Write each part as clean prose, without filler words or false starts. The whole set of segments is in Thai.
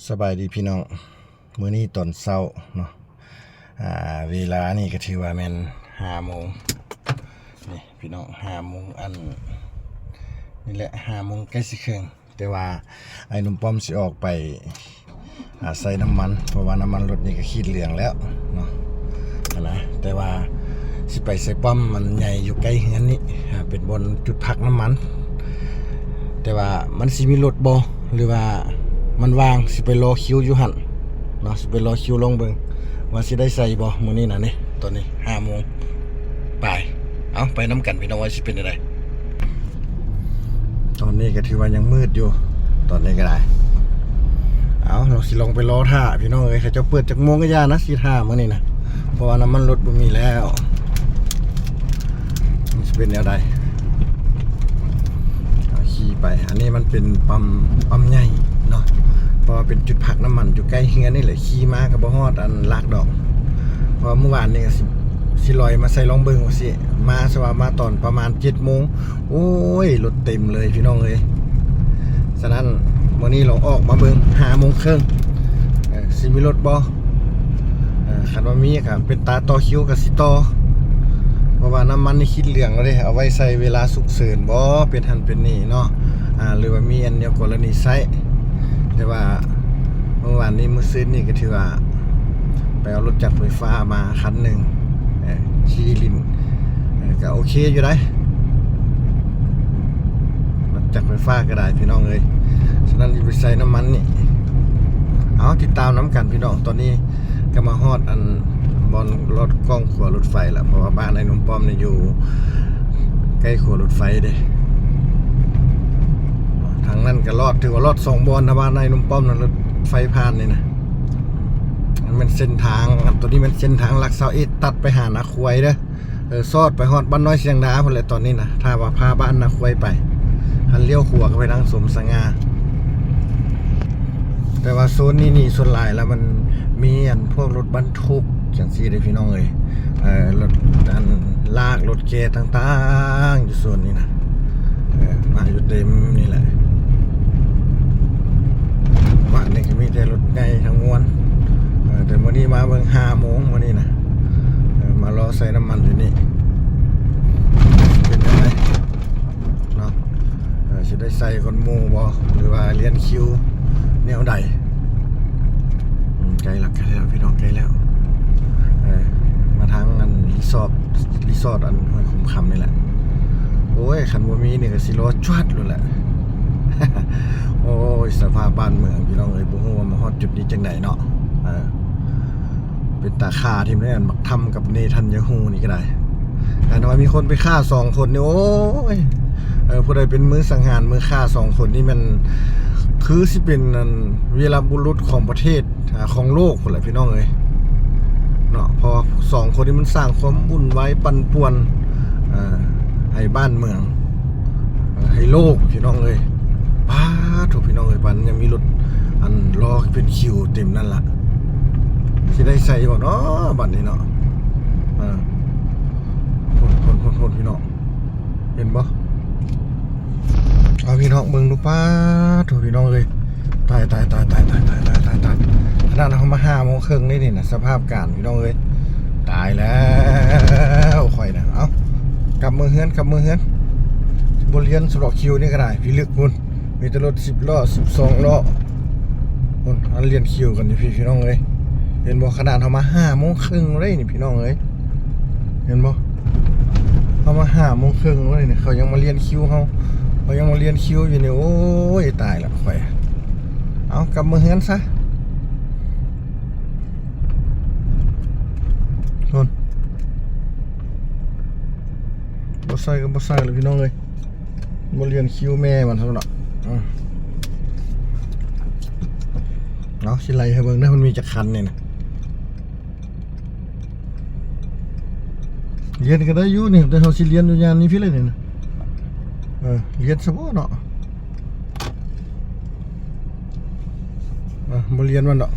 สบายดีพี่น้องมื้อนี้ตอนเช้าเนาะเวลานี่ก็ถือว่าแม่น5 โมงนี่พี่น้อง5 โมงนี่แหละ5 โมงใกล้สิครึ่งแต่ว่าไอ้หนุ่มป้อมสิออกไปใส่น้ำมันเพราะว่าน้ำมันรถนี่ก็ขีดเหลืองแล้วเนาะนะแต่ว่าสิไปใส่ป้อมมันใหญ่อยู่ใกล้เฮือนนี่เป็นบนจุดพักน้ำมันแต่ว่ามันสิมีรถบ่หรือว่ามันวางสิไปรอคิวอยู่หั่นเนาะสิไปรอคิวลงเบิ่งว่าสิได้ใส่บ่มื้อนี้น่ะนี่ตอนนี้5 โมงไปเอาไปน้ำกันพี่น้องว่าสิเป็นจังไดตอนนี้ก็ถือว่ายังมืดอยู่ตอนนี้ก็ได้เอาเราสิลงไปรอท่าพี่น้องเอ้ยเขาจะเปิดจักโมงก็ย่านะสิท่ามื้อนี้นะเพราะว่าน้ำมันรถบ่มีแล้วมันสิเป็นแนวใดขี่ไปอันนี้มันเป็นปั๊มใหญ่เนาะเพราะว่าเป็นจุดพักน้ำมันอยู่ใกล้เฮือนนี่แหละขี่มากับบ่ฮอดอันลากดอกเพราะเมื่อวานนี่ก็สิลอยมาใส่ลองเบิ่งว่าสิมาสว่ามาตอนประมาณ 7 โมงโอ้ยรถเต็มเลยพี่น้องเอ้ยฉะนั้นวันนี้เราออกมาเบิ่ง5 โมงครึ่งสิมีรถบ่คันว่ามีก็เป็นตาต่อคิวกับสิต่อเพราะว่าน้ำมันนี่คิดเหลืองแล้วเด้เอาไว้ใส่เวลาฉุกเฉินบ่เป็นหันเป็นนี่เนาะหรือว่ามีอันเดียวกรณีใช้แต่ว่าเมื่อวานนี้มื้อซื้อนี่ก็ถือว่าไปเอารถจักรไฟฟ้ามาคันหนึ่งชีลินก็โอเคอยู่ได้รถจักรไฟฟ้าก็ได้พี่น้องเลยฉะนั้นไปใส่น้ำมันนี่เอาติดตามน้ำกันพี่น้องตอนนี้ก็มาฮอดอันบอลรถกล้องขัวรถไฟแหละเพราะว่าบ้านไอ้หนุ่มป้อมเนี่ยอยู่ใกล้ขัวรถไฟเด้ทางนั้นก็รอดถือว่ารอด2 บอลนะบ้านไอ้หนุ่มป้อมนั่นรถไฟผ่านนี่นะมันเส้นทางตัวนี้มันเส้นทางหลัก21ตัดไปหานาควยเด้อซอดไปฮอดบ้านน้อยเสียงดาพุ่นแหละตอนนี้นะถ้าว่าพาบ้านนาควยไปหันเลี้ยวขวาไปทางสมสง่าแต่ว่าโซนนี้ส่วนหลายแล้วมันมีอันพวกรถบรรทุกจังซี่ได้พี่น้องเอ้ยรถอันลากรถเกตต่างๆอยู่โซนนี้นะมาอยู่เต็มนี่แหละบ้านนี้ก็มีแต่รถใหญ่ทั้งมวลแต่วันนี้มาเบิ่ง5 โมงวันนี้นะมารอใส่น้ำมันอยู่นี่เป็นยังไงเนาะจะได้ใส่คนหมู่บ่หรือว่าเรียนคิวแนวใดใกล้แล้วพี่น้องใกล้แล้วมาทางอันรีสอร์ทอันห้วยขุมคำนี่แหละโอ้ยขันบ่มีนี่ก็สิรอจวดเลยแหละ โอ้ยสภาพบ้านเมืองพี่น้องเอ้ยบ่ฮู้ว่ามาฮอดจุดนี้จังไดเนาะเป็นตาฆ่าที่มันได้มักทำกับเนทันยาฮูนี่ก็ได้แต่ว่ามีคนไปฆ่า2 คนนี่โอ้ยผู้ใดเป็นมือสังหารมือฆ่า2 คนนี่มันคือสิเป็นวีรบุรุษของประเทศของโลกคนแหละพี่น้องเอ้ยเนาะพอ2 คนนี้มันสร้างความวุ่นวายปั่นป่วนให้บ้านเมืองให้โลกพี่น้องเอ้ยป้าถูกพี่น้องเอ้ยปันยังมีรถอันรอเป็นคิวเต็มนั่นล่ะสิได้ใส่บ่เนาะบัดนี้เนาะคนพี่น้องเห็นบ่เอาพี่น้องเบิ่งดูป้าถูกพี่น้องเลยตายขนาดเขามา5 โมงครึ่งนี่นะสภาพการพี่น้องเลยตายแล้วข่อยนะเอากลับมือเฮือนบริเวณสลอกคิวนี่ก็ได้พี่ลึกคุณมีแต่รถ10 ล้อ12 ล้อคุณอันเรียนคิวกันพี่น้องเลยเห็นบ่ขนาดเขามา5 โมงครึ่งเลยนี่พี่น้องเลยเห็นบ่เขามา5 โมงครึ่งเลยนี่เขายังมาเรียนคิวเขายังมาเรียนคิวอยู่นี่โอ้ยตายละข่อยเอากลับมือเฮือนซะคนบ่ใส่ก็บ่ใส่เลยพี่น้องเลยมาเรียนคิวแม่มันซะหน่อยเนาะสิไล่ให้เบิ่งได้มันมีจักคันนี่นะเรียนก็ได้อยู่นี่แต่เขาสิเรียนอยู่ยามนี้พี่เลยนี่นะเรียนซะบ่เนาะบ่เรียนมันดอก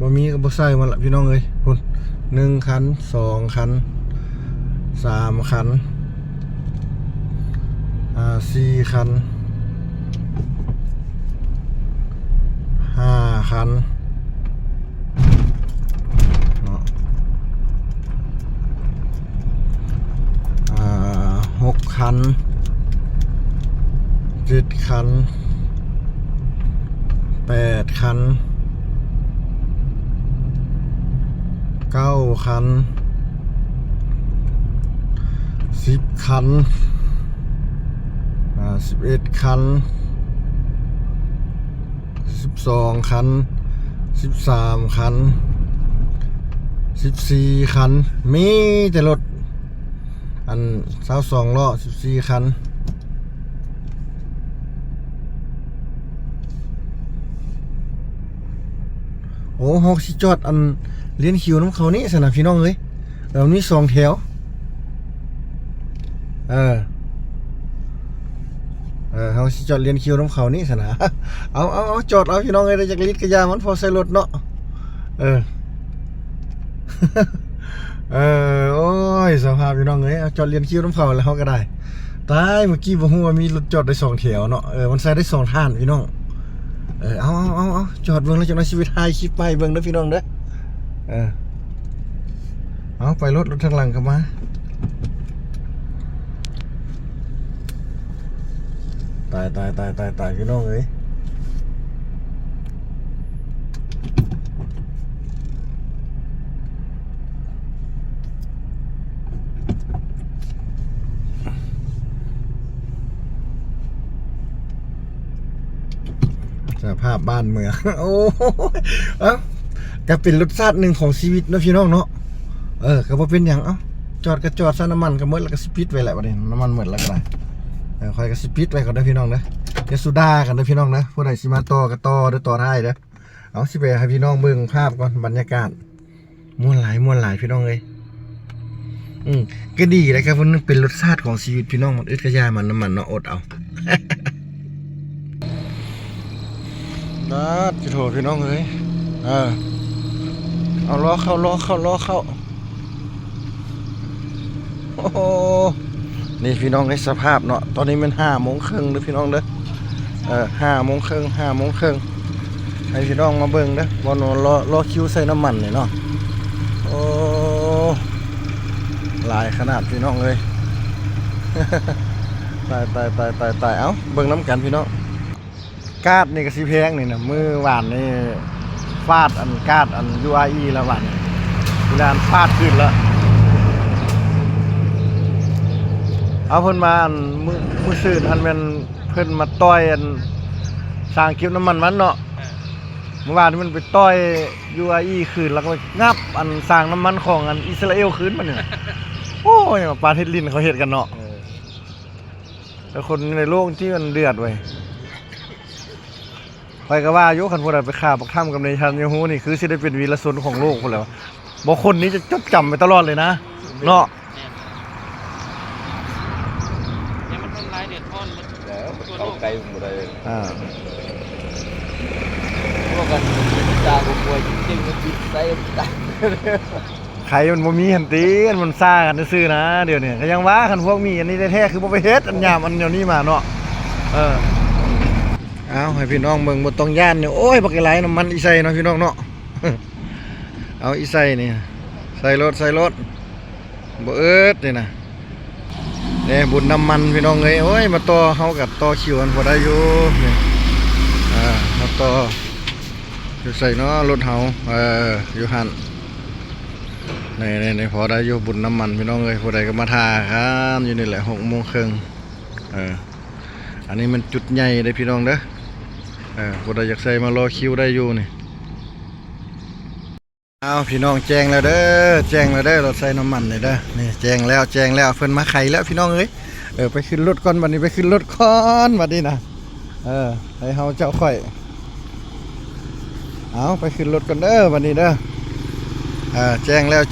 บ่มีก็บ่ใส่มันละพี่น้องเอ้ยพุ่น1 คัน 2 คัน 3 คัน4 คัน5 คันเนาะ6 คัน 7 คัน 8 คัน 9 คัน 10 คัน 11 คัน 12 คัน 13 คัน 14 คันมีแต่รถอัน22 ล้อ14 คันโอ้ฮอกสิจอดอันเลี้ยนคิวน้ำเขานี่สนะพี่น้องเอ้ยมี2 แถวเขาสิจอดเลี้ยนคิวน้ำเขานี่สนะเอาจอดเอาพี่น้องเอ้ยได้จากลิตรกระยามันพอใส่รถเนาะโอ้ยสภาพพี่น้องเอ้ยจอดเลี้ยนคิวน้ำเขาแล้วเขาก็ได้ตายเมื่อกี้บอกว่ามีรถจอดได้2 แถวเนาะมันใส่ได้2 ท่านพี่น้องเอาจอดเบิ่งแล้วจังได๋ชีวิตถ่ายคลิปไปเบิ่งเด้อพี่น้องเด้อเอาไปรถทางหลังกลับมาตายพี่น้องเอ้ยสภาพบ้านเมืองโอ้ก็เป็นรสชาติหนึ่งของชีวิตนะพี่น้องเนาะก็บ่เป็นอย่างจอดก็จอดซะน้ำมันก็หมดแล้วก็สิปิดไว้แหละบัดนี้น้ำมันหมดแล้วก็ได้ค่อยก็สิปิดไว้ก่อนเด้อพี่น้องเด้ออย่าสุดากันเด้อพี่น้องนะผู้ใดสิมาต่อก็ต่อเด้อต่อได้เด้อเอาสิไปให้พี่น้องเบิ่งภาพก่อนบรรยากาศม่วนหลายพี่น้องเอ้ยก็ดีเลยครับมันเป็นรสชาติของชีวิตพี่น้องมันอึดกระยามันน้ำมันเนาะอดเอานัดพี่โถพี่น้องเอ้ยเอาล้อเข้าโอ้โหนี่พี่น้องให้สภาพเนาะตอนนี้มัน5 โมงครึ่งเด้อพี่น้องเด้อ5 โมงครึ่งให้พี่น้องมาเบิ่งเด้อบ่รอคิวใส่น้ำมันนี่เนาะโอ้หลายขนาดพี่น้องเลย ตายเอ้าเบิ่งน้ำกันพี่น้องกาดนี่ก็สิแพงนี่นะมือหวานนี่ฟาดอันกาดอัน URE แล้วหวานเวลาฟาดขึ้นแล้วเอาเพิ่นมาอันมือซื่ออันมันเพิ่นมาต่อยอันสร้างเก็บน้ำมันเนาะเมื่อวานนี้มันไปต่อย URE คืนแล้วก็งับอันสร้างน้ำมันของอันอิสราเอลคืนมันนี่โอ้ยปาเทศลินเขาเฮ็ดกันเนาะแต่คนในโลกที่มันเดือดไว้ไปก็ว่าโยคันพวกเราไปฆ่าปักถ้ำกับในชันยูฮูนี่คือสิได้เป็นวีรชนของโลกคนแล้วบอกคนนี้จะจดจำไปตลอดเลยนะเนาะเนี่ยมันทำลายเด็ดทอนแล้วเข้าไกลหมดเลยพวกกันตาบวยจริงๆมันติดใส่ตาใครมันบ่มีหันตีมันซ่ากันซื่อนะเดี๋ยวนี้ก็ยังว่าคันพวกมีอันนี้แท้ๆคือบ่ไปเฮ็ดอันยามอันเดี๋ยวนี้มาเนาะเอาให้พี่น้องเบิ่งบ่ต้องย่านเนี่ยโอ้ยบักไหลน้ำมันอีไซเนาะพี่น้องเนาะเอาอีไซนี่ใส่รถบ่เอิดนี่นะเนี่ยบุญน้ำมันพี่น้องเอ้ยโอ้ยมาต่อเฮากับต่อคิวกันพอได้อยู่นี่มาต่ออยู่ใส่เนาะรถเฮาอยู่หั่นในพอได้อยู่บุญน้ำมันพี่น้องเอ้ยพอได้ก็มาทาครับอยู่นี่แหละ6 โมงครึ่งอันนี้มันจุดใหญ่เลยพี่น้องเด้อพอได้อยากใส่มารอคิวได้อยู่นี่เอาพี่น้องแจ้งแล้วเด้อรถใส่น้ำมันเลยเด้อนี่แจ้งแล้วเพิ่นมาไขแล้วพี่น้องเอ้ยไปขึ้นรถก่อนบัดนี้ไปขึ้นรถก่อนบัดนี้นะให้เฮาเจ้าค่อยเอาไปขึ้นรถก่อนเด้อบัดนี้เด้อแจ้งแล้ว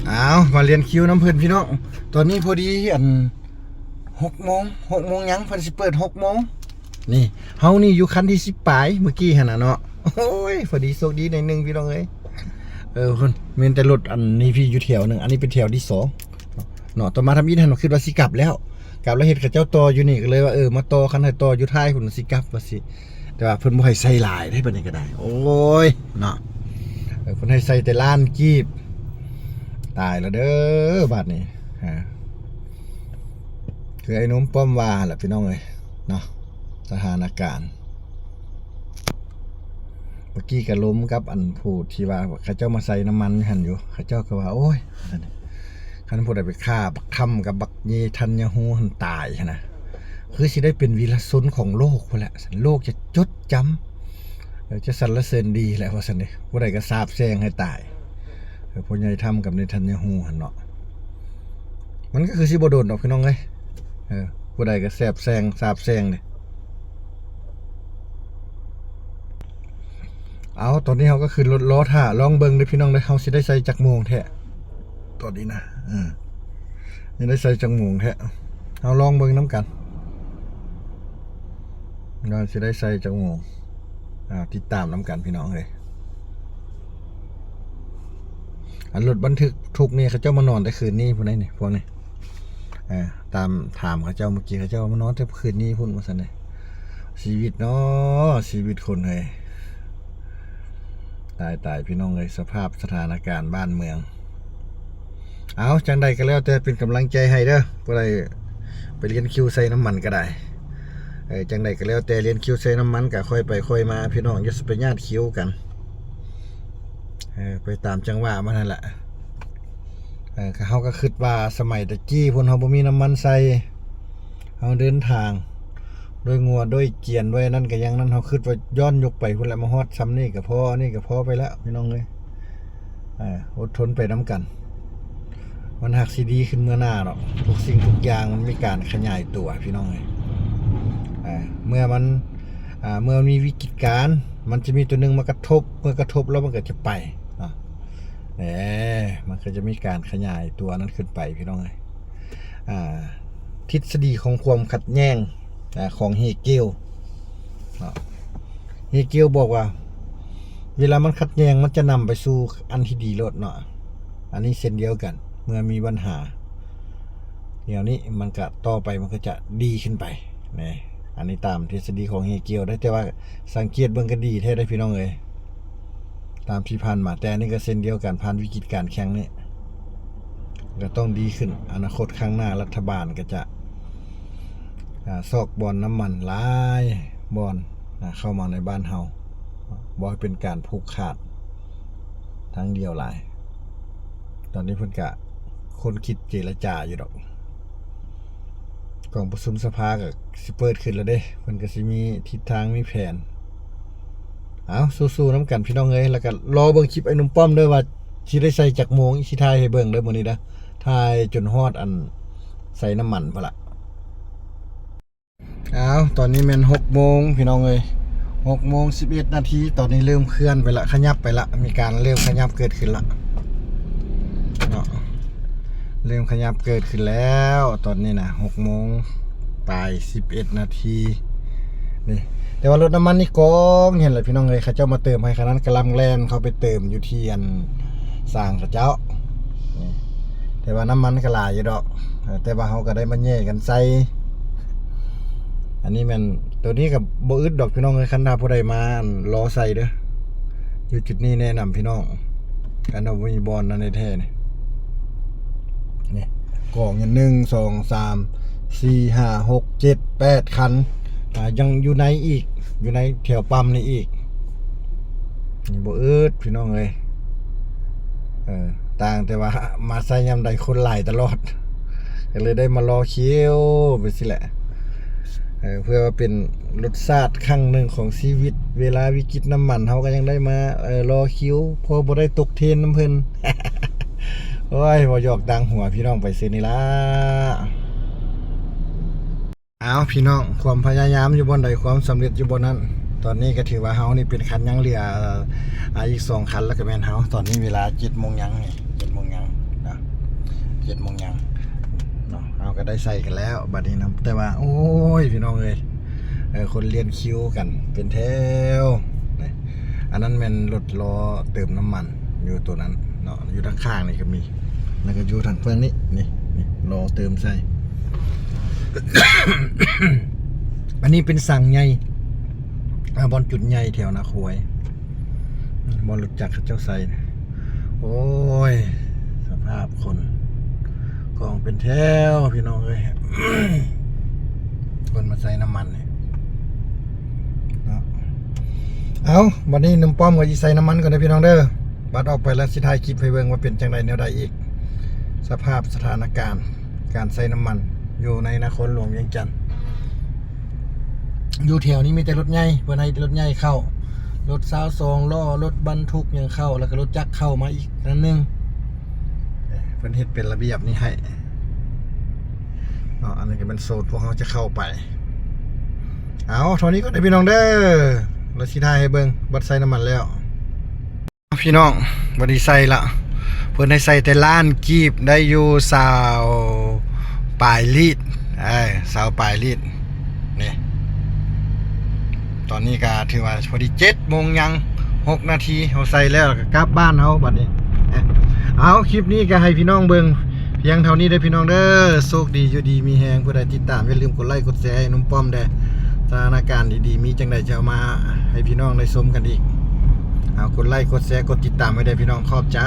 เอามาเรียนคิวน้ำเพิ่นพี่น้องตอนนี้พอดีอัน6 โมงยังเพิ่นสิเปิด6 โมงนี่เฮานี่อยู่คันที่10ปลายเมื่อกี้หั่นน่ะเนาะโอ้ยพอดีโชคดีหน่อยนึงพี่น้องเอ้ยคนมีแต่รถอันนี้พี่อยู่แถวนึงอันนี้เป็นแถวที่2เนาะต่อมาทำอีท่านคิดว่าสิกลับแล้ว กลับแล้วเห็นเขาเจ้าต่ออยู่นี่ก็เลยว่ามาต่อคันให้ต่ออยู่ท้ายพุ่นสิกลับว่าสิแต่ว่าเพิ่นบ่ให้ใส่หลายได้บัดนี้ก็ได้โอ้ยเนาะเพิ่นให้ใส่แต่ล้านกีบตายแล้วเด้อบัดนี้ฮะคือไอ้หนุ่มป้อมว่าแหละพี่น้องเอ้ยเนาะสถานการณ์เมื่อกี้ก็ล้มกับอันพูดที่ว่าเขาเจ้ามาใส่น้ำมันหั่นอยู่เขาเจ้าก็ว่าโอ้ยคันพูดได้ไปฆ่าบักคำกับบักเยทันยาฮูหันตายนะคือสิได้เป็นวีรชนของโลกพุ่นแหละโลกจะจดจำจะสรรเสริญดีแหละว่าซั่นนี่ผู้ใดก็สาบแช่งให้ตายผู้ใหญ่ทำกับเนทันยาฮูหั่นเนาะมันก็คือสิบ่โดนดอกพี่น้องเอ้ยผู้ใดก็แสบแซงสาบแซงนี่เอาตอนนี้เขาก็ขึ้นรถล้อท่าลองเบิ่งเด้อพี่น้องเด้อเฮาสิได้ใส่จักโมงแท้ตอนนี้นะนี่ได้ใส่จักโมงแท้เอาลองเบิ่งน้ำกันเราสิได้ใส่จักโมงติดตามน้ำกันพี่น้องเลยอันรถบันทึกทุกนี่เขาเจ้ามานอนแต่คืนนี้พวกนี้นี่พวกนี้ตามถามเขาเจ้าเมื่อกี้เขาเจ้ามานอนแต่คืนนี้พุ่นมาสั่นเลยชีวิตเนาะชีวิตคนเลยตายพี่น้องเลยสภาพสถานการณ์บ้านเมืองเอาจังใดก็แล้วแต่เป็นกำลังใจให้เด้อผู้ใดไปเรียนคิวใส่น้ำมันก็ได้จังใดก็แล้วแต่เรียนคิวใส่น้ำมันก็ค่อยไปค่อยมาพี่น้องอย่าไปญาติคิวกันไปตามจังหวะมันนั่นแหละเขาก็คิดว่าสมัยตะกี้พวกเขาบ่มีน้ำมันใส่เขาเดินทางโดยงัวโดยเกียนไว้นั่นก็ยังนั้นเขาคิดว่าย้อนยกไปพุ่นแหละมาฮอดซ้ำนี่ก็พอนี่ก็พอไปแล้วพี่น้องเลยอดทนไปน้ำกันมันหักซีดีขึ้นเมื่อหน้าหรอกทุกสิ่งทุกอย่างมันมีการขยายตัวพี่น้องเลยเมื่อมีวิกฤตการณ์มันจะมีตัวหนึ่งมากระทบเมื่อกระทบแล้วมันก็จะไปมันก็จะมีการขยายตัวนั้นขึ้นไปพี่น้องเลยทฤษฎีของความขัดแย้งของเฮเกลบอกว่าเวลามันขัดแย้งมันจะนำไปสู่อันที่ดีลดเนาะอันนี้เช่นเดียวกันเมื่อมีปัญหาเดี๋ยวนี้มันก็ต่อไปมันก็จะดีขึ้นไปนะอันนี้ตามทฤษฎีของเฮเกลได้แต่ว่าสังเกตเบิ่งก็ดีแท้ได้พี่น้องเอ้ยตามที่ผ่านมาแต่นี่ก็เช่นเดียวกันผ่านวิกฤตการแข่งนี้ก็ต้องดีขึ้นอนาคตข้างหน้ารัฐบาลก็จะซอกบอลน้ำมันหลายบอลเข้ามาในบ้านเฮาบ่ให้เป็นการผูกขาดทั้งเดียวหลายตอนนี้เพิ่นกะคนคิดเจรจาอยู่ดอกกองประชุมสภาก็สิเปิดขึ้นแล้วเด้เพิ่นก็สิมีทิศทางมีแผนเอาสู้ๆน้ำกันพี่น้องเอ้ยแล้วก็รอเบิ่งคลิปไอ้หนุ่มป้อมด้วยว่าสิได้ใส่จักโมงสิถ่ายให้เบิ่งเด้อมื้อนี้นะถ่ายจนฮอดอันใส่น้ำมันพุ่นล่ะเอาตอนนี้แม่น6 โมงพี่น้องเอ้ย6 โมง 11 นาทีตอนนี้เริ่มเคลื่อนไปละขยับไปละมีการเริ่มขยับเกิดขึ้นละเนาะเริ่มขยับเกิดขึ้นแล้วตอนนี้นะ6 โมงปลาย11 นาทีนี่แต่ว่ารถน้ำมันนี่กองเห็นเลยพี่น้องเลยเขาเจ้ามาเติมให้ขนาดกำลังแล่นเขาไปเติมอยู่ที่อันสร้างเขาเจ้าแต่ว่าน้ำมันก็หลายอยู่ดอกแต่ว่าเขาก็ได้มาแย่กันใส่อันนี้มันตัวนี้กับบ่อึดดอกพี่น้องเลยคันดาผู้ใดมารอใส่เด้ออยู่จุดนี้แนะนำพี่น้องการเอามีบอลนั่นในแท้นี่กล่องอย่าง1 2 3 4 5 6 7 8 คันยังอยู่ในอีกอยู่ในแถวปั๊มนี่อีกนี่บ่อึดพี่น้องเลยต่างแต่ว่ามาใส่ยามใดคนหลายตลอดก็เลยได้มารอคิวไปสิแหละเพื่อว่าเป็นรสชาติครั้งหนึ่งของชีวิตเวลาวิกฤตน้ำมันเขาก็ยังได้มารอคิวพอบ่ได้ตกเทรนน้ำเพิ่น โอ้ยบ่หยอกดังหัวพี่น้องไปซื้อนี่ล่ะเอาพี่น้องความพยายามอยู่บนใดความสำเร็จอยู่บนนั้นตอนนี้ก็ถือว่าเฮานี่เป็นคันยังเหลืออีก2 คันแล้วก็แม่นเฮาตอนนี้เวลา 7 โมงยังนี่ 7 โมงยังนะ 7 โมงยังเนาะเฮาก็ได้ใส่กันแล้วบัดนี้นะแต่ว่าโอ้ยพี่น้องเอ้ยคนเรียนคิวกันเป็นแถวอันนั้นแม่นรถล้อเติมน้ำมันอยู่ตัวนั้นเนาะอยู่ทางข้างนี่ก็มีแล้วก็อยู่ทางเฟืองนี้นี่รอเติมใส่ อันนี้เป็นสั่งใหญ่บอลจุดใหญ่แถวนาควยบอลรู้จักเจ้าไซนะโอ้ยสภาพคนกองเป็นแถวพี่น้องเลย คนมาใส่น้ำมันเนี่ยเนาะเอาวันนี้นุ่มป้อมกับยีใส่น้ำมันก่อนนะพี่น้องเด้อบัดออกไปแล้วสิถ่ายคลิปให้เบิ่งว่าเป็นจังไดแนวใดอีกสภาพสถานการณ์การใส่น้ำมันอยู่ในนครหลวงเวียงจันทน์อยู่แถวนี้มีแต่รถใหญ่เพื่อนให้รถใหญ่เข้ารถ22ล้อรถบรรทุกยังเข้าแล้วก็รถจักรเข้ามาอีกนั่นนึงเพื่อนเฮ็ดเป็นระเบียบนี่ให้อันนี้ก็เป็นโซนพวกเขาจะเข้าไปเอาเท่านี้ก็ได้พี่น้องเด้อเราสิถ่ายให้เบิ่งบัดใส่น้ำมันแล้วพี่น้องบัดนี้ใส่ละเพิ่นให้ใส่แต่ล้านกีบได้อยู่20ปลายลิตร20ปลายลิตรนี่ตอนนี้ก็ถือว่าพอดี7 โมงยัง6 นาทีเขาใส่แล้วก็กลับบ้านเขาบัดนี้เอาคลิปนี้ก็ให้พี่น้องเบิ่งเพียงเท่านี้เด้อพี่น้องเด้อโชคดีอยู่ดีมีแฮงผู้ใดติดตามอย่าลืมกดไลค์กดแชร์ให้นุ่มป้อมได้สถานการณ์ดีๆมีจังใดจะเอามาให้พี่น้องได้ชมกันอีกเอากดไลค์กดแชร์กดติดตามไว้ได้พี่น้องขอบใจ